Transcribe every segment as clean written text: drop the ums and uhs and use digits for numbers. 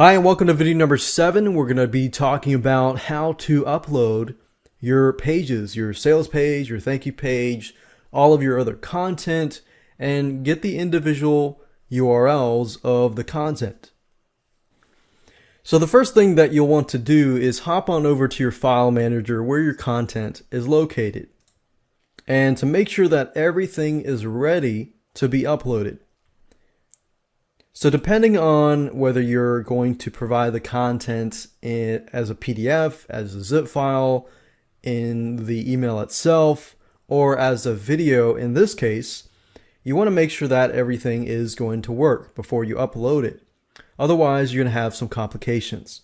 Hi and welcome to video number 7. We're going to be talking about how to upload your pages, your sales page, your thank you page, all of your other content, and get the individual URLs of the content. So the first thing that you'll want to do is hop on over to your file manager where your content is located, and to make sure that everything is ready to be uploaded. So depending on whether you're going to provide the content as a PDF, as a zip file, in the email itself, or as a video in this case, you want to make sure that everything is going to work before you upload it. Otherwise, you're going to have some complications.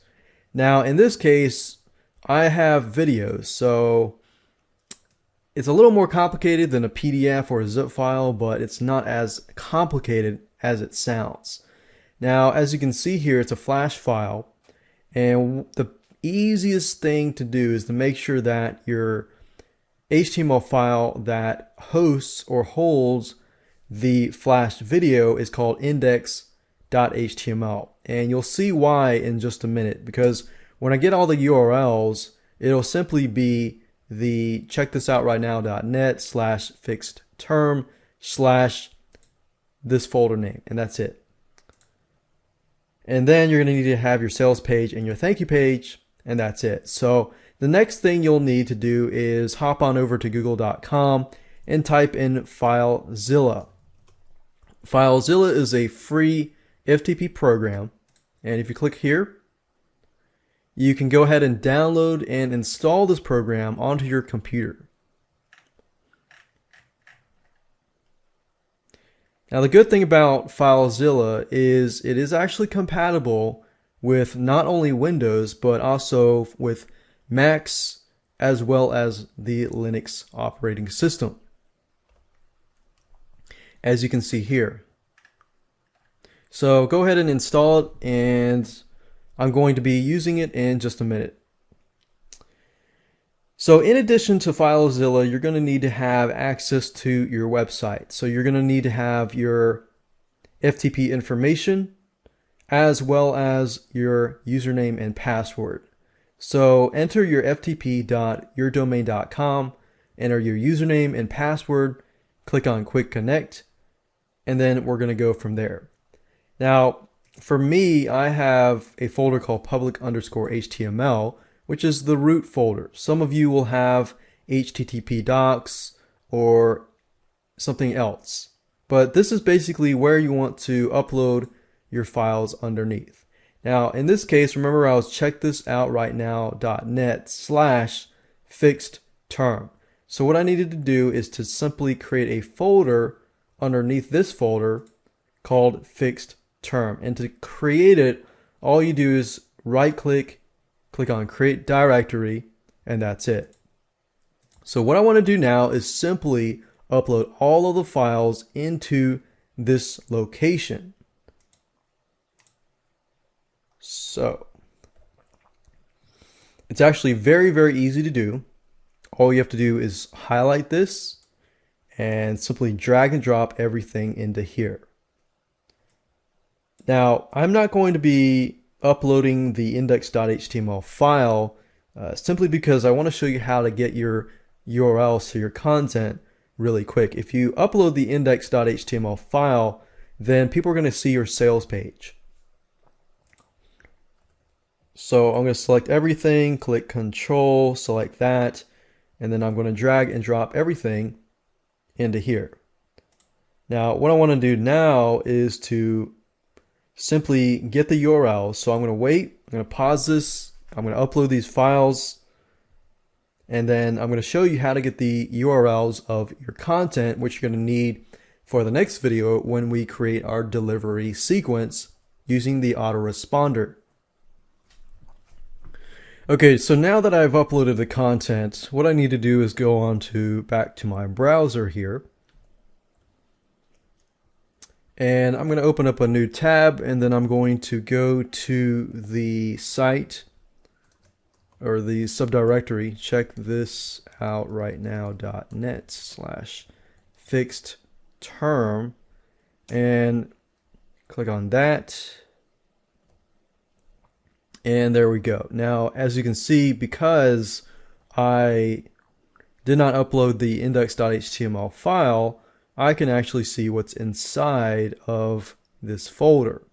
Now, in this case, I have videos, so it's a little more complicated than a PDF or a zip file, but it's not as complicated as it sounds. Now, as you can see here, it's a flash file, and the easiest thing to do is to make sure that your HTML file that hosts or holds the flashed video is called index.html. And you'll see why in just a minute, because when I get all the URLs, it'll simply be the checkthisout.net/fixed-term/ this folder name, and that's it. And then you're going to need to have your sales page and your thank you page, and that's it. So the next thing you'll need to do is hop on over to google.com and type in FileZilla. FileZilla is a free FTP program, and if you click here, you can go ahead and download and install this program onto your computer. Now, the good thing about FileZilla is it is actually compatible with not only Windows, but also with Macs as well as the Linux operating system, as you can see here. So go ahead and install it, and I'm going to be using it in just a minute. So in addition to FileZilla, you're going to need to have access to your website. So you're going to need to have your FTP information as well as your username and password. So enter your ftp.yourdomain.com, enter your username and password, click on Quick Connect, and then we're going to go from there. Now, for me, I have a folder called public_html, which is the root folder. Some of you will have HTTP docs or something else, but this is basically where you want to upload your files underneath. Now, in this case, remember I was checkthisout.net/fixed-term. So what I needed to do is to simply create a folder underneath this folder called fixed term. And to create it, all you do is right click on create directory, and that's it. So what I want to do now is simply upload all of the files into this location. So it's actually very, very easy to do. All you have to do is highlight this and simply drag and drop everything into here. Now, I'm not going to be uploading the index.html file simply because I want to show you how to get your URLs to your content really quick. If you upload the index.html file, then people are going to see your sales page. So I'm going to select everything, click Control, select that, and then I'm going to drag and drop everything into here. Now, what I want to do now is to simply get the URL. So I'm going to wait, I'm going to pause this, I'm going to upload these files, and then I'm going to show you how to get the URLs of your content, which you're going to need for the next video when we create our delivery sequence using the autoresponder. Okay, so now that I've uploaded the content, what I need to do is go on back to my browser here. And I'm going to open up a new tab, and then I'm going to go to the site or the subdirectory, checkthisout.net/fixed-term, and click on that. And there we go. Now, as you can see, because I did not upload the index.html file, I can actually see what's inside of this folder.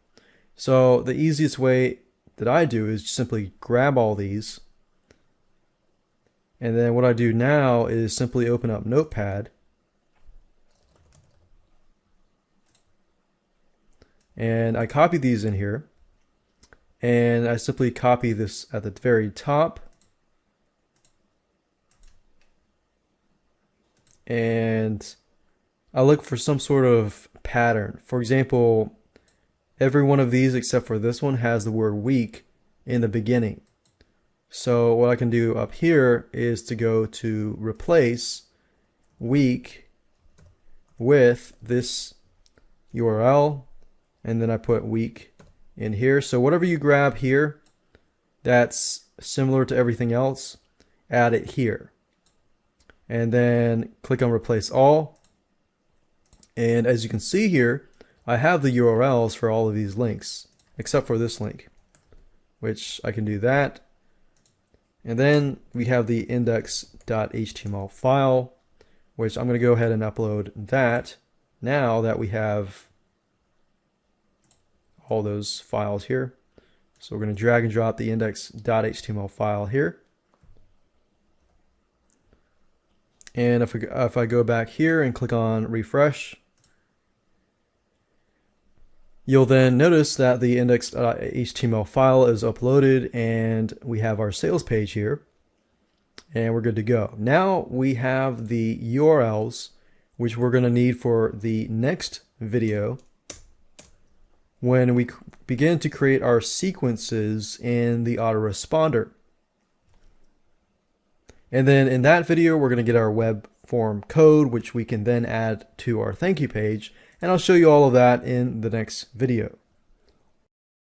So the easiest way that I do is simply grab all these. And then what I do now is simply open up Notepad. And I copy these in here. And I simply copy this at the very top. And I look for some sort of pattern. For example, every one of these except for this one has the word week in the beginning. So what I can do up here is to go to replace week with this URL, and then I put week in here. So whatever you grab here that's similar to everything else, add it here. And then click on replace all. And as you can see here, I have the URLs for all of these links, except for this link, which I can do that. And then we have the index.html file, which I'm going to go ahead and upload that now that we have all those files here. So we're going to drag and drop the index.html file here. And if I go back here and click on refresh, you'll then notice that the index.html file is uploaded and we have our sales page here and we're good to go. Now we have the URLs which we're going to need for the next video when we begin to create our sequences in the autoresponder. And then in that video, we're going to get our web form code, which we can then add to our thank you page. And I'll show you all of that in the next video.